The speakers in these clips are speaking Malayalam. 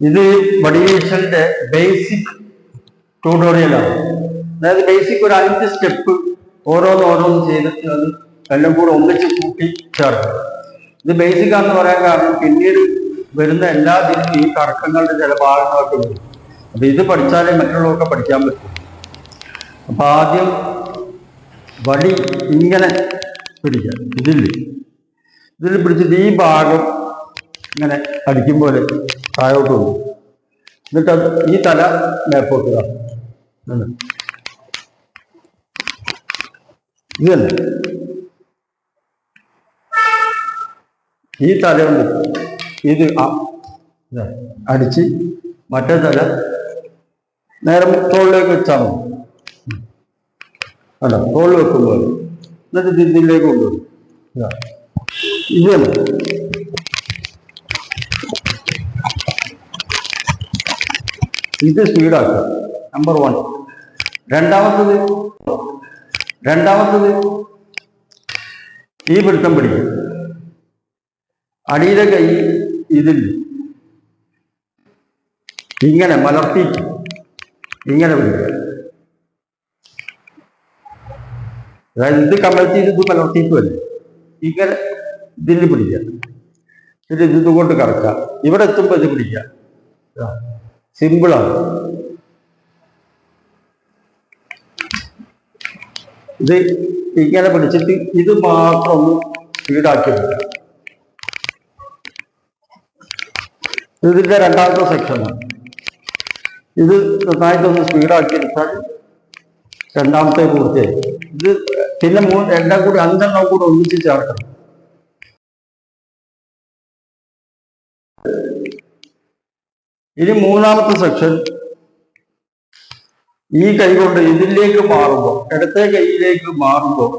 ഇത് ബോഡി വിഷന്റെ ബേസിക് ട്യൂട്ടോറിയലാണ്. അതായത് ബേസിക് ഒരു 5 സ്റ്റെപ്പ് ഓരോന്ന് ചെയ്തിട്ട് അത് എല്ലാം കൂടെ ഒന്നിച്ച് കൂട്ടി ചേർക്കും. ഇത് ബേസിക് ആണെന്ന് പറയാൻ കാരണം പിന്നീട് വരുന്ന എല്ലാ ദിനം ഈ കറക്കങ്ങളുടെ ചില ഭാഗങ്ങളൊക്കെ വരും. അപ്പൊ ഇത് പഠിച്ചാലേ മറ്റുള്ളവർക്ക് പഠിക്കാൻ പറ്റും. അപ്പൊ ആദ്യം വടി ഇങ്ങനെ പിടിക്കാം. ഇതിൽ പിടിച്ചിട്ട് ഈ ഭാഗം ഇങ്ങനെ അടിക്കുമ്പോൾ താഴോട്ട് പോകും. എന്നിട്ട് അത് ഈ തല മേപ്പോട്ട് ഇത് തന്നെ ഈ തല കൊണ്ട് ഇത് അടിച്ച് മറ്റേ തല നേരെ തോളിലേക്ക് വെച്ചാൽ മതി. അല്ല, തോളിൽ വെക്കുമ്പോൾ എന്നിട്ട് ഇതിലേക്ക് കൊണ്ടുവരും. ഇത് തന്നെ ഇത് സ്പീഡാക്കുക. നമ്പർ 1. രണ്ടാമത്തത് ഈ പിടുത്തം പിടിക്കും. അടിയിലെ കൈ ഇതിൽ ഇങ്ങനെ മലർത്തി ഇങ്ങനെ പിടിക്കുക. അതായത് ഇത് കമഴ്ത്തിയിട്ട് ഇത് മലർത്തിയിട്ടുമല്ലേ, ഇങ്ങനെ ഇതിൽ പിടിക്കുക. ഇത് കൊണ്ട് കറക്കുക. ഇവിടെ എത്തുമ്പോൾ ഇത് പിടിക്കുക. സിമ്പിളാണ്. ഇത് ഇങ്ങനെ പിടിച്ചിട്ട് ഇത് മാത്രം ഒന്ന് സ്പീഡാക്കി എടുക്കുക. ഇതിന്റെ രണ്ടാമത്തെ സെക്ഷനാണ്. ഇത് നന്നായിട്ടൊന്ന് സ്പീഡാക്കി എടുത്താൽ രണ്ടാമത്തെ പൂർത്തിയായി. ഇത് പിന്നെ എല്ലാം കൂടി 5 കൂടെ ഒന്നിച്ച് ചേർക്കണം. ഇനി മൂന്നാമത്തെ സെക്ഷൻ ഈ കൈ കൊണ്ട് ഇതിലേക്ക് മാറുമ്പോൾ, ഇടത്തെ കൈയിലേക്ക് മാറുമ്പോൾ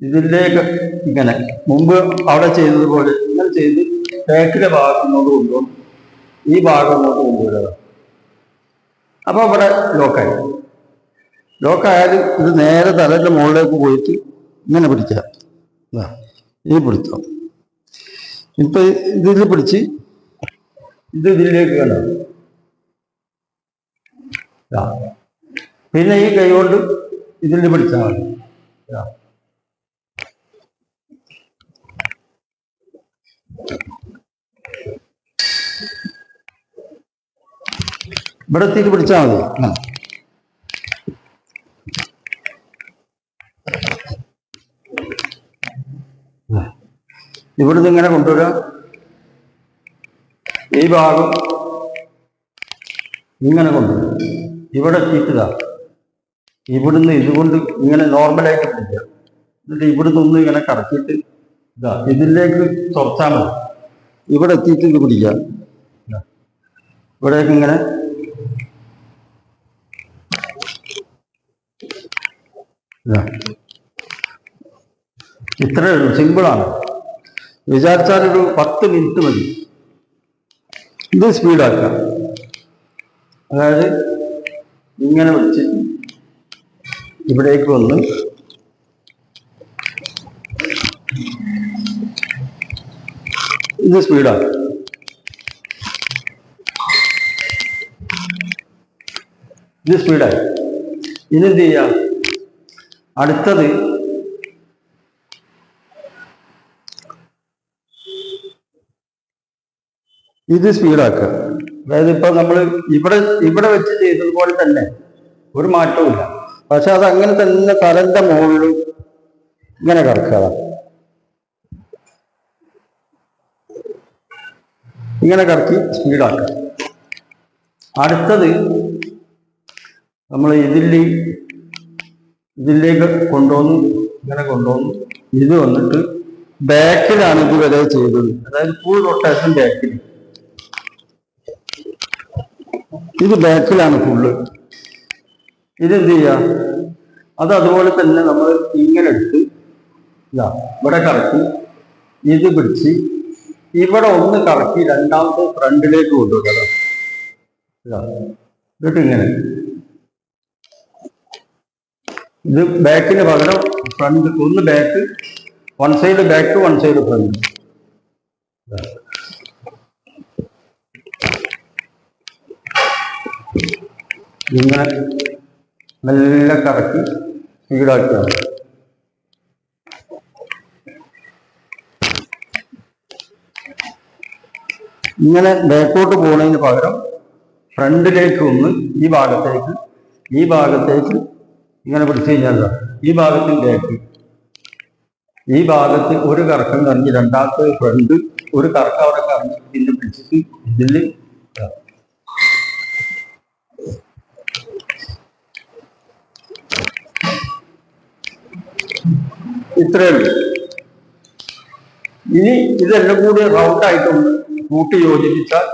ഇതിലേക്ക് ഇങ്ങനെ മുമ്പ് അവിടെ ചെയ്തതുപോലെ ഇങ്ങനെ ചെയ്ത് ബാക്കിലെ ഭാഗം ഇങ്ങോട്ട് കൊണ്ടുപോകും, ഈ ഭാഗം ഇങ്ങോട്ട് കൊണ്ടുവരിക. അപ്പൊ ഇവിടെ ലോക്കായാലും ഇത് നേരെ തലന്റെ മുകളിലേക്ക് പോയിട്ട് ഇങ്ങനെ പിടിക്കുക. ഈ പിടുത്തം ഇപ്പൊ ഇതിൽ പിടിച്ച് ഇതിലേക്ക് വേണം. പിന്നെ ഈ കൈ കൊണ്ട് ഇതിൽ പിടിച്ചാൽ മതി. ഇവിടെ എത്തിയിട്ട് പിടിച്ചാൽ മതി. ഇവിടുന്ന് ഇങ്ങനെ കൊണ്ടുവരാം. ഈ ഭാഗം ഇങ്ങനെ കൊണ്ടുവരും. ഇവിടെ എത്തിയിട്ടതാ ഇവിടുന്ന് ഇതുകൊണ്ട് ഇങ്ങനെ നോർമലായിട്ട് പിടിക്കുക. എന്നിട്ട് ഇവിടുന്ന് ഒന്ന് ഇങ്ങനെ കറക്കിയിട്ട് ഇതിലേക്ക് തുറച്ചാൽ മതി. ഇവിടെ എത്തിയിട്ട് ഇത് പിടിക്കുക. ഇവിടേക്ക് ഇങ്ങനെ ഇത്രയേ ഉള്ളൂ. സിമ്പിളാണ്. വിചാരിച്ചാലൊരു 10 മിനിറ്റ് മതി. ഇത് സ്പീഡാക്കാം. അതായത് ഇങ്ങനെ വെച്ച് ഇവിടേക്ക് വന്ന് ഇത് സ്പീഡാക്കാം. ഇത് സ്പീഡായി. ഇനി എന്ത് ചെയ്യാം? അടുത്തത് ഇത് സ്പീഡാക്കുക. അതായത് ഇപ്പൊ നമ്മൾ ഇവിടെ വെച്ച് ചെയ്തതുപോലെ തന്നെ ഒരു മാറ്റവും. പക്ഷെ അത് അങ്ങനെ തന്നെ തലന്റെ മുകളിൽ ഇങ്ങനെ കറക്കുക. ഇങ്ങനെ കറക്കി സ്പീഡാക്കുക. അടുത്തത് നമ്മൾ ഇതിലേക്ക് കൊണ്ടുവന്ന് ഇങ്ങനെ കൊണ്ടുവന്ന് ഇത് വന്നിട്ട് ബാക്കിലാണ് ഇതുവരെ ചെയ്തത്. അതായത് ഫുൾ റൊട്ടേഷൻ ബാക്കിൽ. ഇത് ബാക്കിലാണ് ഫുള്ള്. ഇതെന്ത് ചെയ്യുക? അത് അതുപോലെ തന്നെ നമ്മൾ ഇങ്ങനെ എടുത്ത് ഇവിടെ കറക്കി ഇത് പിടിച്ച് ഇവിടെ ഒന്ന് കറക്കി രണ്ടാമത്തെ ഫ്രണ്ടിലേക്ക് കൊണ്ടുവരിക. എന്നിട്ട് ഇങ്ങനെ ഇത് ബാക്കിന് പകരം ഫ്രണ്ട്, ഒന്ന് back, 1 side back, 1 side front. ഇങ്ങനെ നല്ല കറക്കി സ്പീഡാക്കിയാണ്. ഇങ്ങനെ ബാക്കോട്ട് പോകുന്നതിന് പകരം ഫ്രണ്ടിലേക്ക് ഒന്ന് ഈ ഭാഗത്തേക്ക് ഇങ്ങനെ പിടിച്ചു കഴിഞ്ഞാൽ ഈ ഭാഗത്തിൽ ബാക്ക്, ഈ ഭാഗത്ത് ഒരു കറക്കം കറങ്ങി രണ്ടാമത്തെ ഫ്രണ്ട് ഒരു കറക്കം അവിടെ കറങ്ങി ഇതിന് പിടിച്ചിട്ട് ഇതിൽ ഇത്രയേ ഉള്ളൂ. ഇനി ഇതെല്ലാം കൂടി റൗണ്ടായിട്ടൊന്ന് കൂട്ടി യോജിപ്പിച്ചാൽ